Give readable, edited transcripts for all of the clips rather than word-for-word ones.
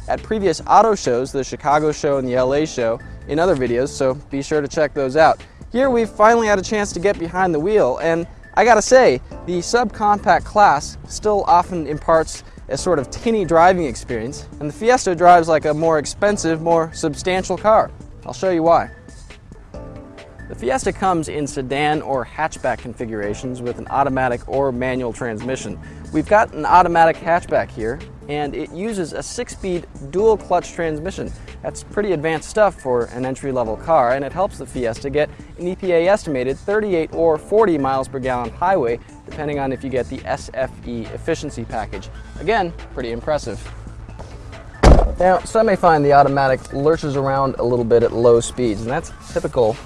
at previous auto shows, the Chicago show and the LA show, in other videos, so be sure to check those out. Here we've finally had a chance to get behind the wheel, and I gotta say, the subcompact class still often imparts a sort of tinny driving experience, and the Fiesta drives like a more expensive, more substantial car. I'll show you why. The Fiesta comes in sedan or hatchback configurations with an automatic or manual transmission. We've got an automatic hatchback here, and it uses a 6-speed dual clutch transmission. That's pretty advanced stuff for an entry-level car, and it helps the Fiesta get an EPA estimated 38 or 40 miles per gallon highway, depending on if you get the SFE efficiency package. Again, pretty impressive. Now, some may find the automatic lurches around a little bit at low speeds, and that's typical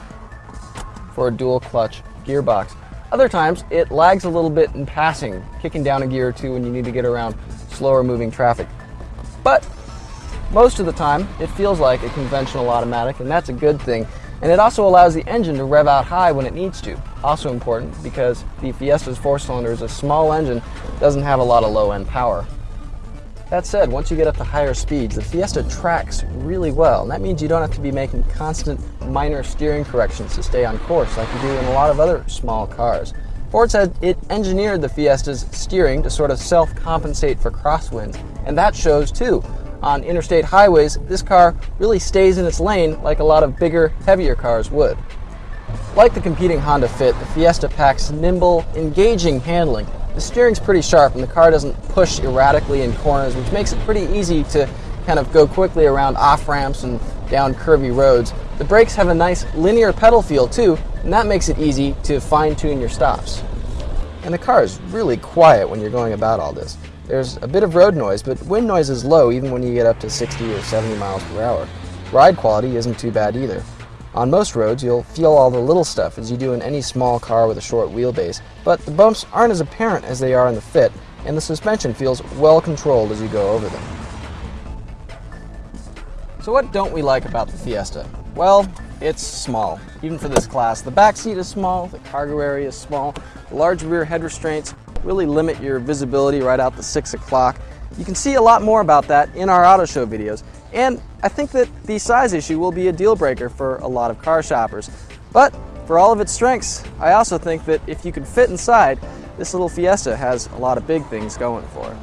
for a dual clutch gearbox. Other times it lags a little bit in passing, kicking down a gear or two when you need to get around slower moving traffic. But most of the time it feels like a conventional automatic, and that's a good thing. And it also allows the engine to rev out high when it needs to. Also important because the Fiesta's 4-cylinder is a small engine, doesn't have a lot of low-end power. That said, once you get up to higher speeds, the Fiesta tracks really well, and that means you don't have to be making constant minor steering corrections to stay on course like you do in a lot of other small cars. Ford said it engineered the Fiesta's steering to sort of self-compensate for crosswinds, and that shows too. On interstate highways, this car really stays in its lane like a lot of bigger, heavier cars would. Like the competing Honda Fit, the Fiesta packs nimble, engaging handling. The steering's pretty sharp and the car doesn't push erratically in corners, which makes it pretty easy to kind of go quickly around off-ramps and down curvy roads. The brakes have a nice linear pedal feel too, and that makes it easy to fine-tune your stops. And the car is really quiet when you're going about all this. There's a bit of road noise, but wind noise is low even when you get up to 60 or 70 miles per hour. Ride quality isn't too bad either. On most roads, you'll feel all the little stuff as you do in any small car with a short wheelbase, but the bumps aren't as apparent as they are in the Fit, and the suspension feels well controlled as you go over them. So what don't we like about the Fiesta? Well, it's small, even for this class. The back seat is small, the cargo area is small, the large rear head restraints really limit your visibility right out to 6 o'clock. You can see a lot more about that in our auto show videos. And I think that the size issue will be a deal breaker for a lot of car shoppers. But for all of its strengths, I also think that if you can fit inside, this little Fiesta has a lot of big things going for it.